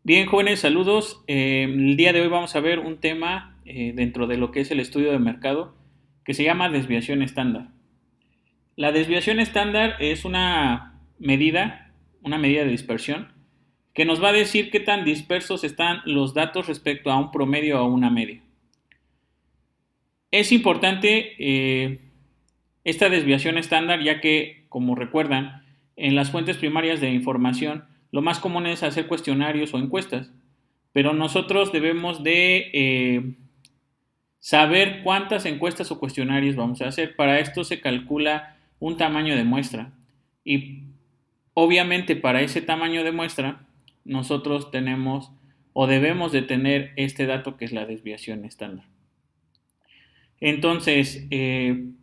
Bien, jóvenes, saludos. El día de hoy vamos a ver un tema dentro de lo que es el estudio de mercado que se llama desviación estándar. La desviación estándar es una medida de dispersión, que nos va a decir qué tan dispersos están los datos respecto a un promedio o a una media. Es importante esta desviación estándar ya que, como recuerdan, en las fuentes primarias de información lo más común es hacer cuestionarios o encuestas, pero nosotros debemos de saber cuántas encuestas o cuestionarios vamos a hacer. Para esto se calcula un tamaño de muestra y obviamente para ese tamaño de muestra nosotros tenemos o debemos de tener este dato que es la desviación estándar. Entonces,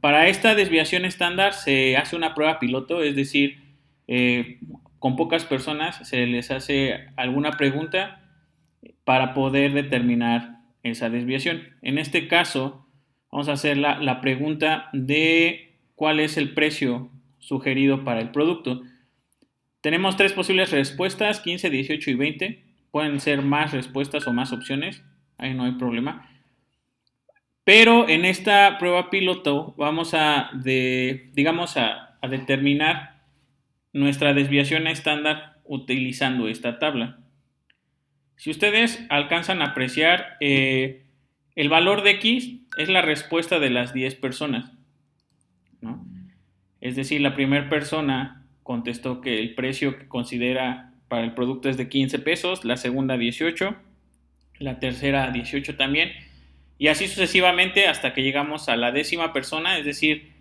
para esta desviación estándar se hace una prueba piloto, es decir, con pocas personas se les hace alguna pregunta para poder determinar esa desviación. En este caso, vamos a hacer la pregunta de cuál es el precio sugerido para el producto. Tenemos tres posibles respuestas, 15, 18 y 20. Pueden ser más respuestas o más opciones, ahí no hay problema. Pero en esta prueba piloto vamos a determinar nuestra desviación estándar utilizando esta tabla. Si ustedes alcanzan a apreciar, el valor de X es la respuesta de las 10 personas, ¿no? Es decir, la primera persona contestó que el precio que considera para el producto es de 15 pesos, la segunda 18, la tercera 18 también, y así sucesivamente hasta que llegamos a la décima persona, es decir,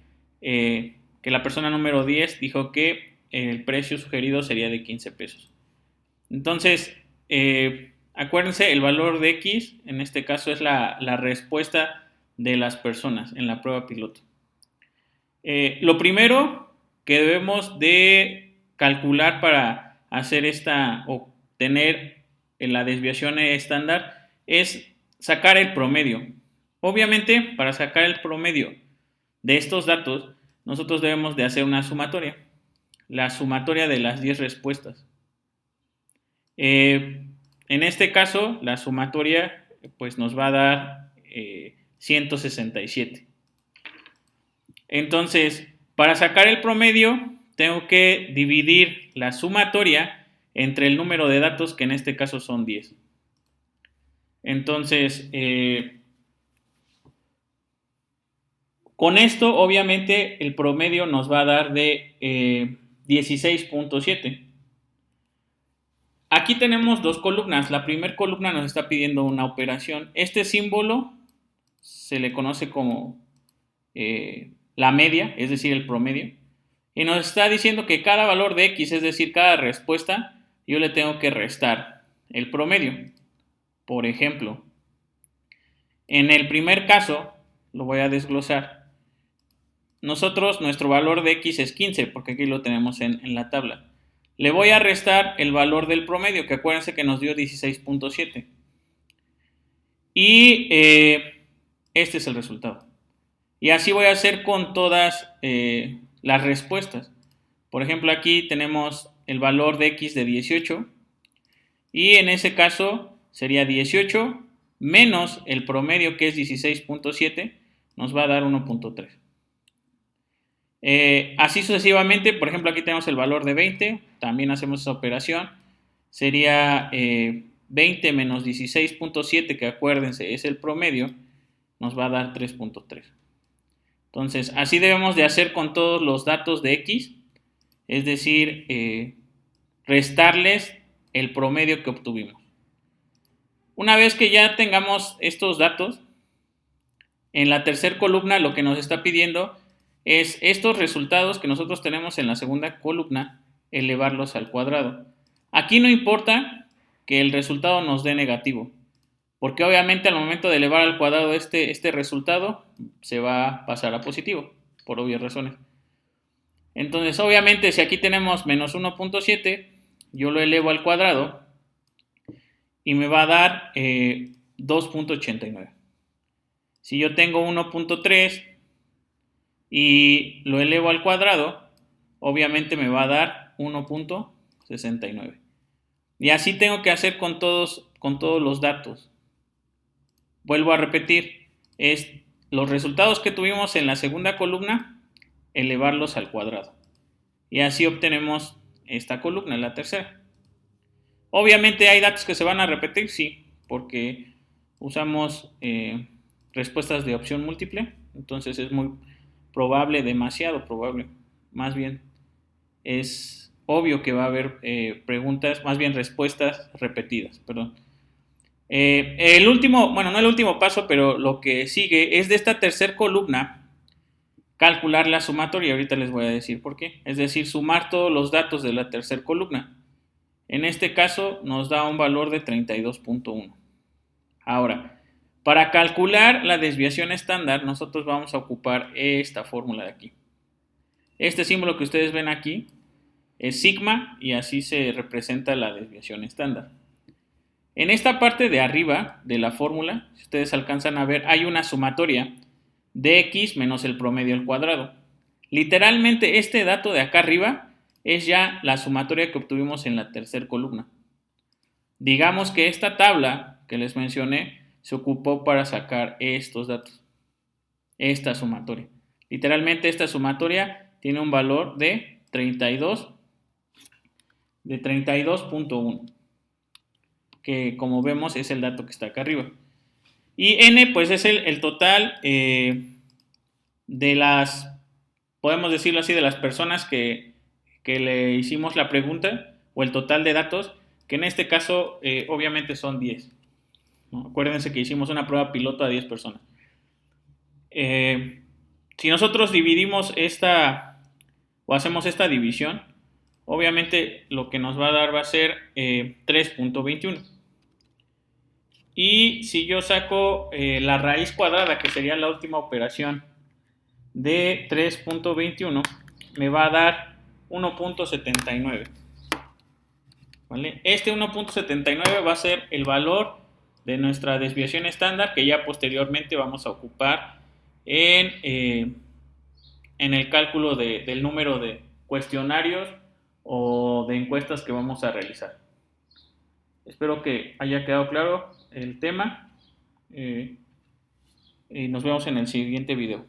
que la persona número 10 dijo que el precio sugerido sería de 15 pesos. Entonces, acuérdense, el valor de X en este caso es la respuesta de las personas en la prueba piloto. Lo primero que debemos de calcular para hacer o tener la desviación estándar es sacar el promedio. Obviamente, para sacar el promedio de estos datos, nosotros debemos de hacer una sumatoria. La sumatoria de las 10 respuestas. En este caso, la sumatoria pues, nos va a dar 167. Entonces, para sacar el promedio, tengo que dividir la sumatoria entre el número de datos, que en este caso son 10. Entonces, con esto, obviamente, el promedio nos va a dar de 16.7. Aquí tenemos dos columnas. La primera columna nos está pidiendo una operación. Este símbolo se le conoce como la media, es decir, el promedio. Y nos está diciendo que cada valor de X, es decir, cada respuesta, yo le tengo que restar el promedio. Por ejemplo, en el primer caso, lo voy a desglosar. Nuestro valor de X es 15, porque aquí lo tenemos en la tabla. Le voy a restar el valor del promedio, que acuérdense que nos dio 16.7. Y este es el resultado. Y así voy a hacer con todas las respuestas. Por ejemplo, aquí tenemos el valor de X de 18. Y en ese caso sería 18 menos el promedio que es 16.7. Nos va a dar 1.3. Así sucesivamente, por ejemplo, aquí tenemos el valor de 20, también hacemos esa operación, sería 20 menos 16.7, que acuérdense es el promedio, nos va a dar 3.3. Entonces, así debemos de hacer con todos los datos de X, es decir, restarles el promedio que obtuvimos. Una vez que ya tengamos estos datos, en la tercera columna lo que nos está pidiendo es estos resultados que nosotros tenemos en la segunda columna, elevarlos al cuadrado. Aquí no importa que el resultado nos dé negativo, porque obviamente al momento de elevar al cuadrado este resultado se va a pasar a positivo, por obvias razones. Entonces, obviamente, si aquí tenemos menos 1.7, yo lo elevo al cuadrado y me va a dar 2.89. Si yo tengo 1.3 y lo elevo al cuadrado, obviamente me va a dar 1.69. Y así tengo que hacer con todos los datos. Vuelvo a repetir, es los resultados que tuvimos en la segunda columna, elevarlos al cuadrado. Y así obtenemos esta columna, la tercera. Obviamente hay datos que se van a repetir, sí, porque usamos respuestas de opción múltiple, entonces es muy probable, demasiado probable, más bien es obvio que va a haber preguntas, más bien respuestas repetidas, perdón. El último, bueno, no el último paso, pero lo que sigue es de esta tercera columna calcular la sumatoria. Ahorita les voy a decir por qué. Es decir, sumar todos los datos de la tercera columna. En este caso nos da un valor de 32.1. Ahora, para calcular la desviación estándar, nosotros vamos a ocupar esta fórmula de aquí. Este símbolo que ustedes ven aquí es sigma y así se representa la desviación estándar. En esta parte de arriba de la fórmula, si ustedes alcanzan a ver, hay una sumatoria de x menos el promedio al cuadrado. Literalmente este dato de acá arriba es ya la sumatoria que obtuvimos en la tercera columna. Digamos que esta tabla que les mencioné se ocupó para sacar estos datos, esta sumatoria. Literalmente esta sumatoria tiene un valor de 32.1, que como vemos es el dato que está acá arriba. Y n pues es el total de las, podemos decirlo así, de las personas que le hicimos la pregunta, o el total de datos, que en este caso obviamente son 10. ¿No? Acuérdense que hicimos una prueba piloto a 10 personas. Si nosotros dividimos esta, o hacemos esta división, obviamente lo que nos va a dar va a ser 3.21. Y si yo saco la raíz cuadrada, que sería la última operación de 3.21, me va a dar 1.79. ¿Vale? Este 1.79 va a ser el valor de nuestra desviación estándar, que ya posteriormente vamos a ocupar en el cálculo del número de cuestionarios o de encuestas que vamos a realizar. Espero que haya quedado claro el tema y nos vemos en el siguiente video.